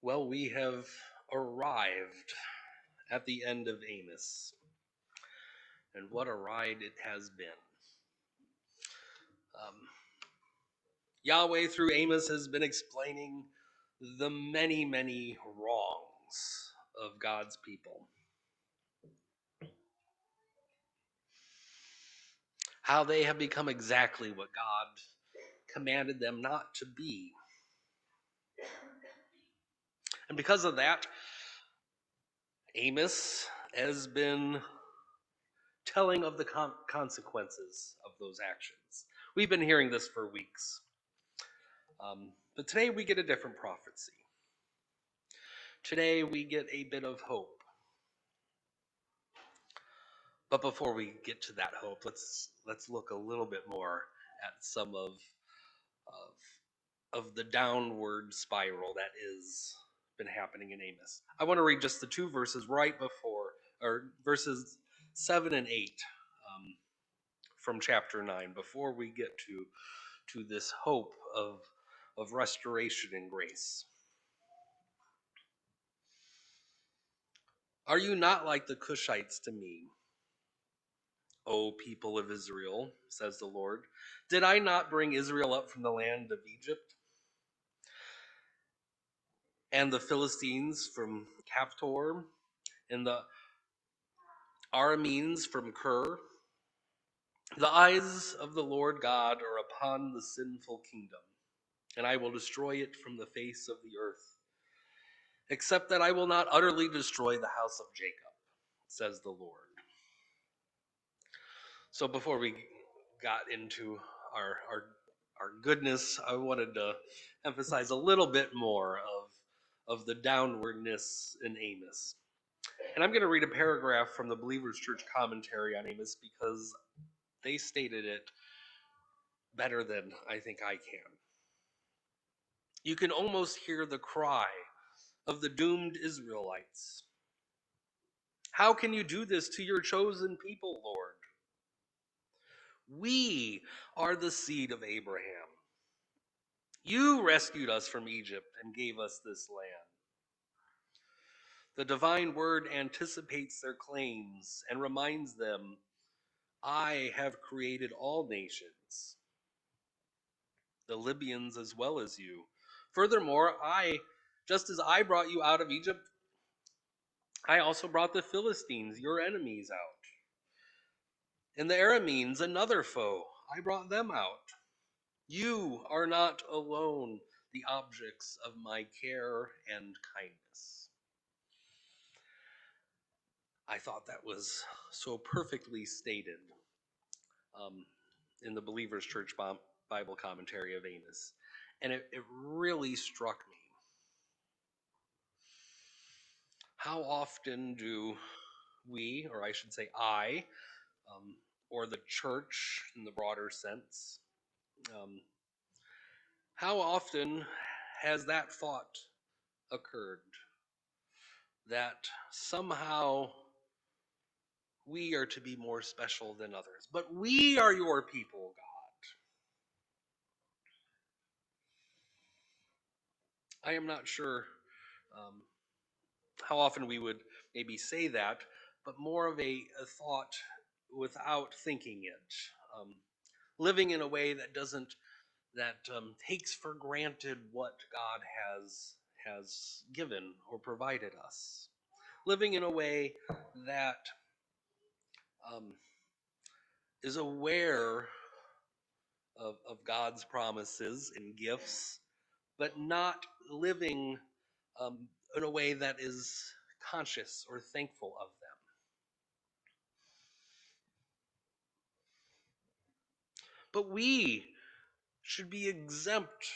Well, we have arrived at the end of Amos, and what a ride it has been. Um, Yahweh through Amos has been explaining the many, many wrongs of God's people. How they have become exactly what God commanded them not to be. And because of that, Amos has been telling of the consequences of those actions. We've been hearing this for weeks. But today we get a different prophecy. Today we get a bit of hope. But before we get to that hope, let's look a little bit more at some of the downward spiral that is been happening in Amos. I want to read just the two verses right before, or verses 7 and 8 from chapter 9, before we get to this hope of restoration and grace. Are you not like the Cushites to me, O people of Israel, says the Lord? Did I not bring Israel up from the land of Egypt, and the Philistines from Caphtor, and the Arameans from Ker? The eyes of the Lord God are upon the sinful kingdom, and I will destroy it from the face of the earth, except that I will not utterly destroy the house of Jacob, says the Lord. So before we got into our goodness, I wanted to emphasize a little bit more of the downwardness in Amos. And I'm going to read a paragraph from the Believers Church commentary on Amos because they stated it better than I think I can. You can almost hear the cry of the doomed Israelites. How can you do this to your chosen people, Lord? We are the seed of Abraham. You rescued us from Egypt and gave us this land. The divine word anticipates their claims and reminds them, I have created all nations, the Libyans as well as you. Furthermore, just as I brought you out of Egypt, I also brought the Philistines, your enemies, out. And the Arameans, another foe, I brought them out. You are not alone, the objects of my care and kindness. I thought that was so perfectly stated in the Believers Church Bible commentary of Amos. And it really struck me. How often do we, or I should say I, or the church in the broader sense, how often has that thought occurred? That somehow we are to be more special than others. But we are your people, God. I am not sure how often we would maybe say that, but more of a thought without thinking it. Living in a way that takes for granted what God has given or provided us. Living in a way that is aware of God's promises and gifts, but not living in a way that is conscious or thankful of them. But we should be exempt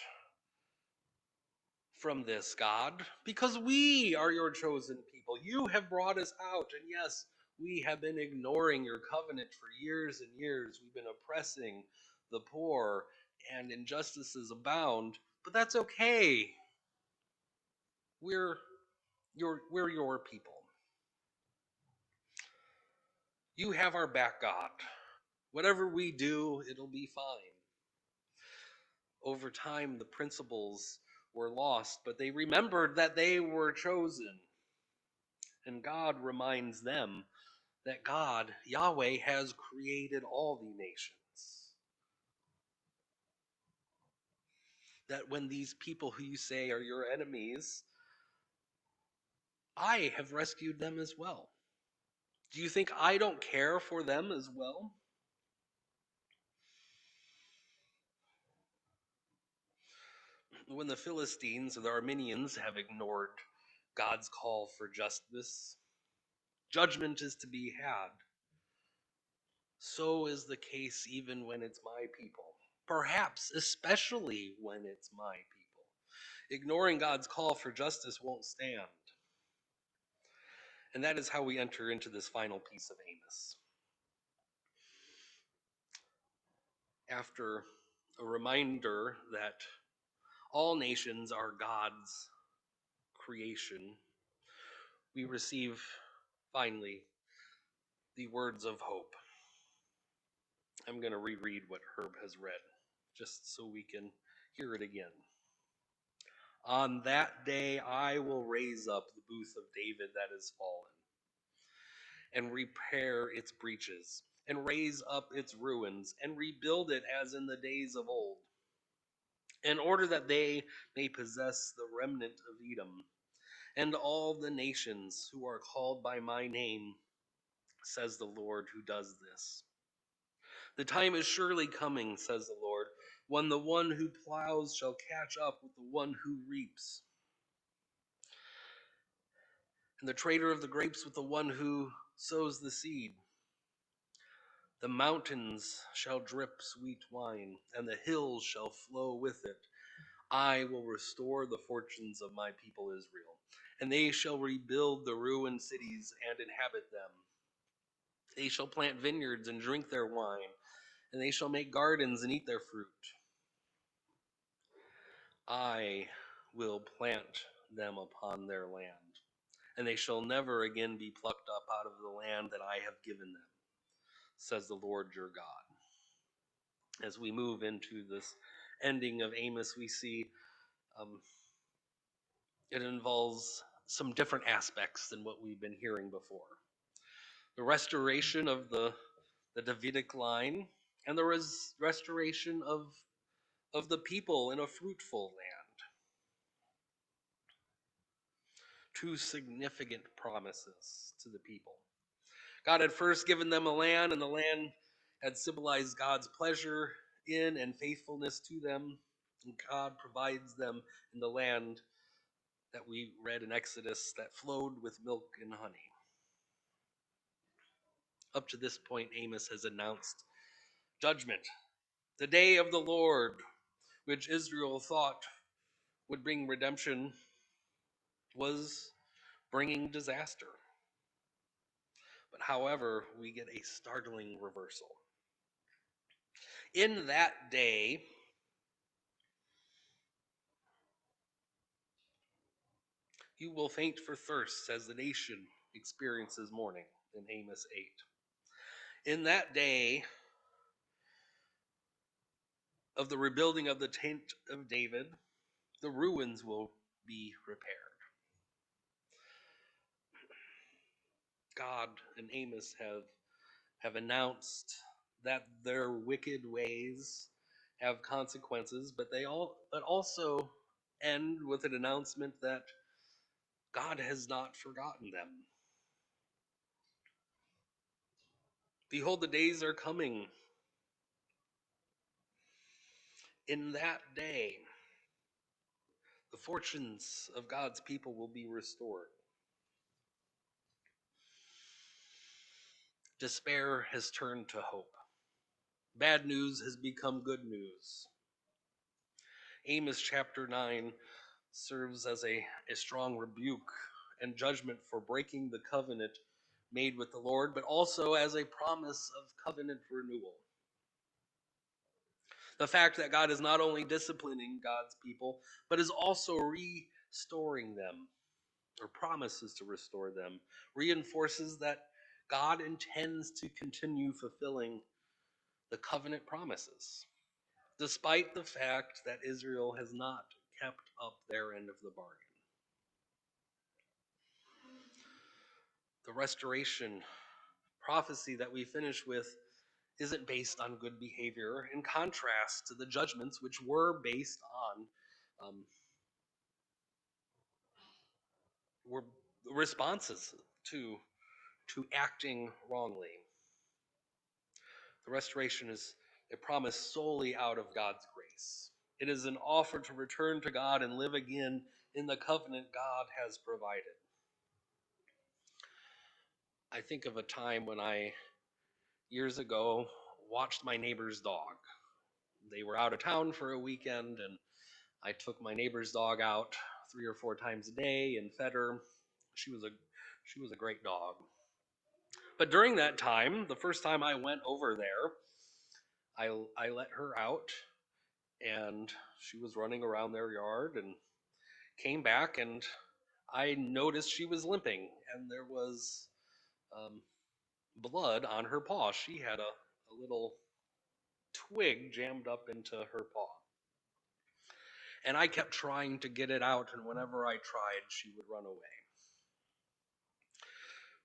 from this, God, because we are your chosen people. You have brought us out, and yes, we have been ignoring your covenant for years and years. We've been oppressing the poor, and injustices abound, but that's okay. We're your people. You have our back, God. Whatever we do, it'll be fine. Over time, the principles were lost, but they remembered that they were chosen. And God reminds them that God, Yahweh, has created all the nations. That when these people who you say are your enemies, I have rescued them as well. Do you think I don't care for them as well? When the Philistines or the Armenians have ignored God's call for justice, judgment is to be had. So is the case even when it's my people. Perhaps especially when it's my people. Ignoring God's call for justice won't stand. And that is how we enter into this final piece of Amos. After a reminder that all nations are God's creation, we receive finally the words of hope. I'm going to reread what Herb has read, just so we can hear it again. On that day I will raise up the booth of David that is fallen, and repair its breaches, and raise up its ruins, and rebuild it as in the days of old, in order that they may possess the remnant of Edom, and all the nations who are called by my name, says the Lord who does this. The time is surely coming, says the Lord, when the one who plows shall catch up with the one who reaps, and the trader of the grapes with the one who sows the seed. The mountains shall drip sweet wine, and the hills shall flow with it. I will restore the fortunes of my people Israel, and they shall rebuild the ruined cities and inhabit them. They shall plant vineyards and drink their wine, and they shall make gardens and eat their fruit. I will plant them upon their land, and they shall never again be plucked up out of the land that I have given them, says the Lord your God. As we move into this ending of Amos, we see it involves some different aspects than what we've been hearing before. The restoration of the Davidic line, and the restoration of the people in a fruitful land. Two significant promises to the people. God had first given them a land, and the land had symbolized God's pleasure in and faithfulness to them. And God provides them in the land that we read in Exodus that flowed with milk and honey. Up to this point, Amos has announced judgment, the day of the Lord, which Israel thought would bring redemption, was bringing disaster. But however, we get a startling reversal. In that day, you will faint for thirst as the nation experiences mourning, in Amos 8. In that day of the rebuilding of the tent of David, the ruins will be repaired. God and Amos have announced that their wicked ways have consequences, but also end with an announcement that God has not forgotten them. Behold, the days are coming. In that day, the fortunes of God's people will be restored. Despair has turned to hope. Bad news has become good news. Amos chapter 9 serves as a strong rebuke and judgment for breaking the covenant made with the Lord, but also as a promise of covenant renewal. The fact that God is not only disciplining God's people, but is also restoring them, or promises to restore them, reinforces that God intends to continue fulfilling the covenant promises, despite the fact that Israel has not kept up their end of the bargain. The restoration prophecy that we finish with isn't based on good behavior, in contrast to the judgments which were based on were responses to acting wrongly. The restoration is a promise solely out of God's grace. It is an offer to return to God and live again in the covenant God has provided. I think of a time when I, years ago, watched my neighbor's dog. They were out of town for a weekend, and I took my neighbor's dog out 3 or 4 times a day and fed her. She was a great dog. But during that time, the first time I went over there, I let her out, and she was running around their yard, and came back, and I noticed she was limping, and there was blood on her paw. She had a little twig jammed up into her paw. And I kept trying to get it out, and whenever I tried, she would run away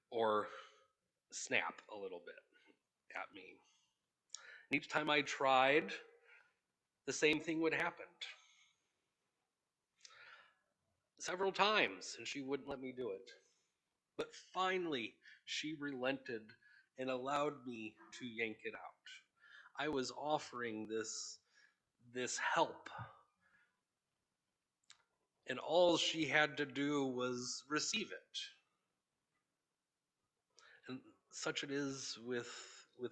or snap a little bit at me. And each time I tried, the same thing would happen. Several times, and she wouldn't let me do it. But finally, she relented and allowed me to yank it out. I was offering this help, and all she had to do was receive it. And such it is with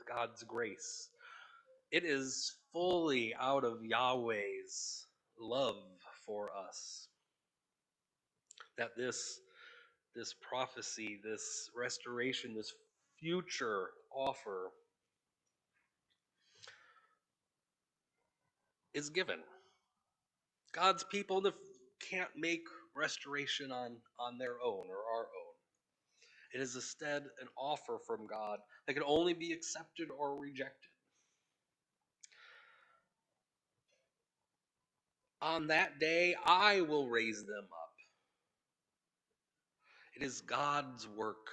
God's grace. It is fully out of Yahweh's love for us that this prophecy, this restoration, this future offer is given. God's people can't make restoration on their own or our own. It is instead an offer from God that can only be accepted or rejected. On that day, I will raise them up. It is God's work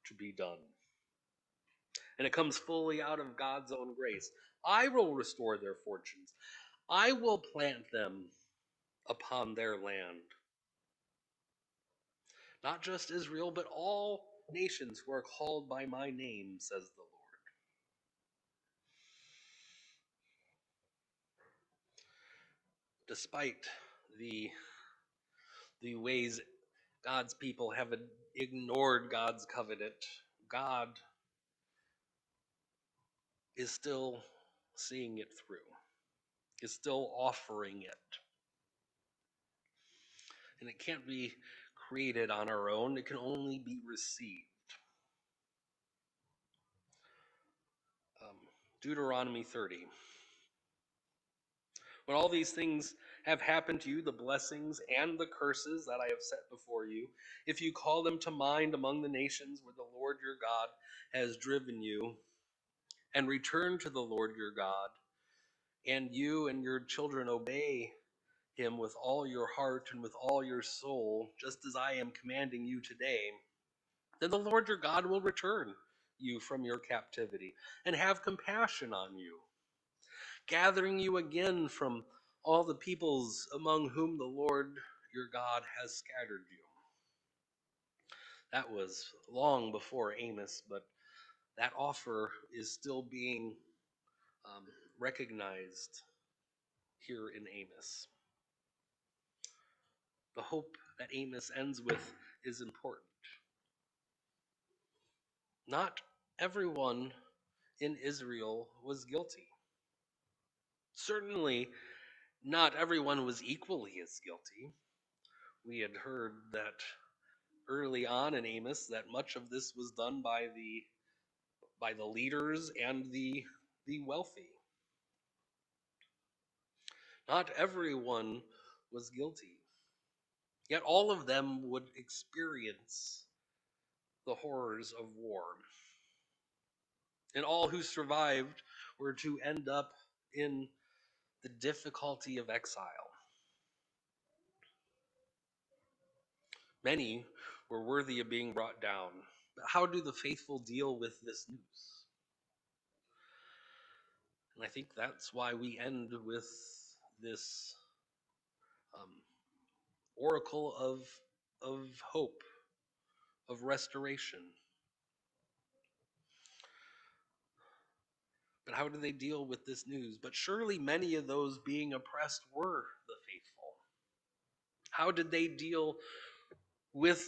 to be done. And it comes fully out of God's own grace. I will restore their fortunes. I will plant them upon their land. Not just Israel, but all nations who are called by my name, says the Lord. Despite the ways God's people have ignored God's covenant, God is still seeing it through, is still offering it. And it can't be created on our own, it can only be received. Deuteronomy 30. When all these things have happened to you, the blessings and the curses that I have set before you, if you call them to mind among the nations where the Lord your God has driven you, and return to the Lord your God, and you and your children obey him with all your heart and with all your soul, just as I am commanding you today, then the Lord your God will return you from your captivity and have compassion on you, gathering you again from all the peoples among whom the Lord your God has scattered you. That was long before Amos, but that offer is still being recognized here in Amos. The hope that Amos ends with is important. Not everyone in Israel was guilty. Certainly, not everyone was equally as guilty. We had heard that early on in Amos that much of this was done by the leaders and the wealthy. Not everyone was guilty. Yet all of them would experience the horrors of war. And all who survived were to end up in the difficulty of exile. Many were worthy of being brought down. But how do the faithful deal with this news? And I think that's why we end with this um, oracle of hope, of restoration. But how do they deal with this news? But surely many of those being oppressed were the faithful. How did they deal with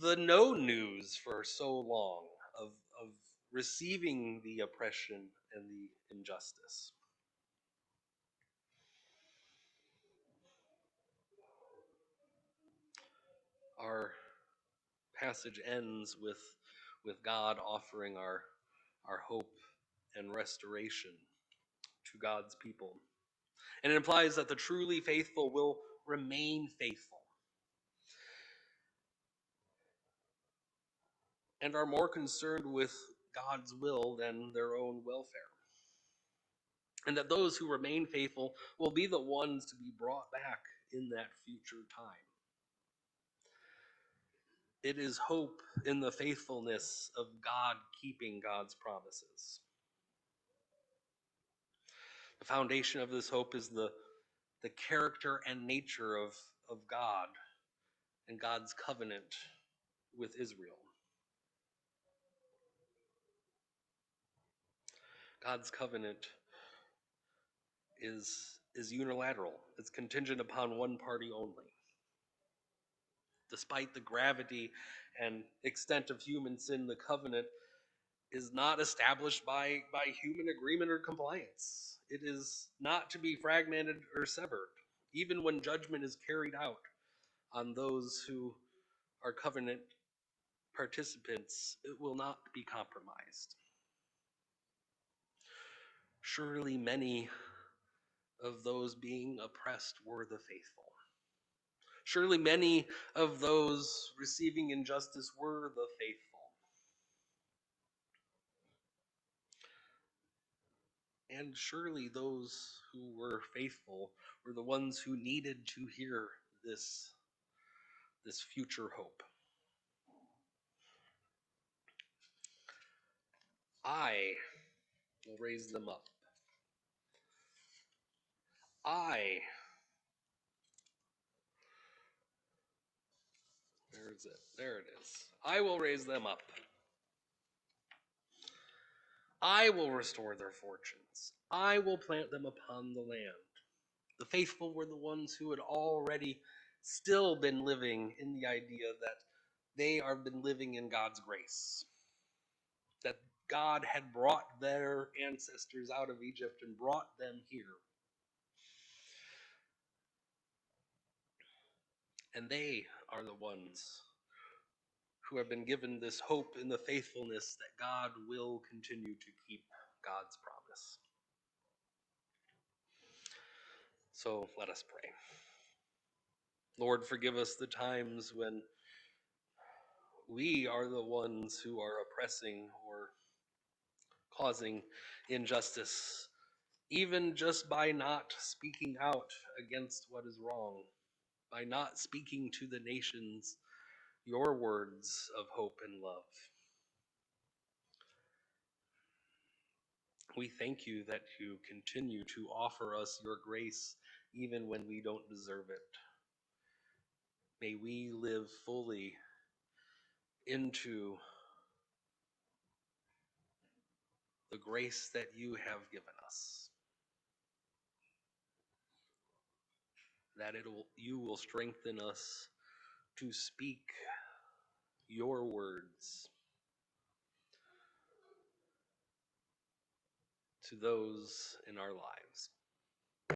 the no news for so long of receiving the oppression and the injustice? Our passage ends with God offering our hope and restoration to God's people. And it implies that the truly faithful will remain faithful and are more concerned with God's will than their own welfare. And that those who remain faithful will be the ones to be brought back in that future time. It is hope in the faithfulness of God keeping God's promises. The foundation of this hope is the character and nature of God and God's covenant with Israel. God's covenant is unilateral. It's contingent upon one party only. Despite the gravity and extent of human sin, the covenant is not established by human agreement or compliance. It is not to be fragmented or severed. Even when judgment is carried out on those who are covenant participants, it will not be compromised. Surely many of those being oppressed were the faithful. Surely many of those receiving injustice were the faithful. And surely those who were faithful were the ones who needed to hear this future hope. I will raise them up. Where is it? There it is. I will raise them up. I will restore their fortunes. I will plant them upon the land. The faithful were the ones who had already still been living in the idea that they have been living in God's grace. That God had brought their ancestors out of Egypt and brought them here. And they are the ones who have been given this hope in the faithfulness that God will continue to keep God's promise. So let us pray. Lord, forgive us the times when we are the ones who are oppressing or causing injustice, even just by not speaking out against what is wrong, by not speaking to the nations your words of hope and love. We thank you that you continue to offer us your grace even when we don't deserve it. May we live fully into the grace that you have given us. That you will strengthen us to speak your words to those in our lives.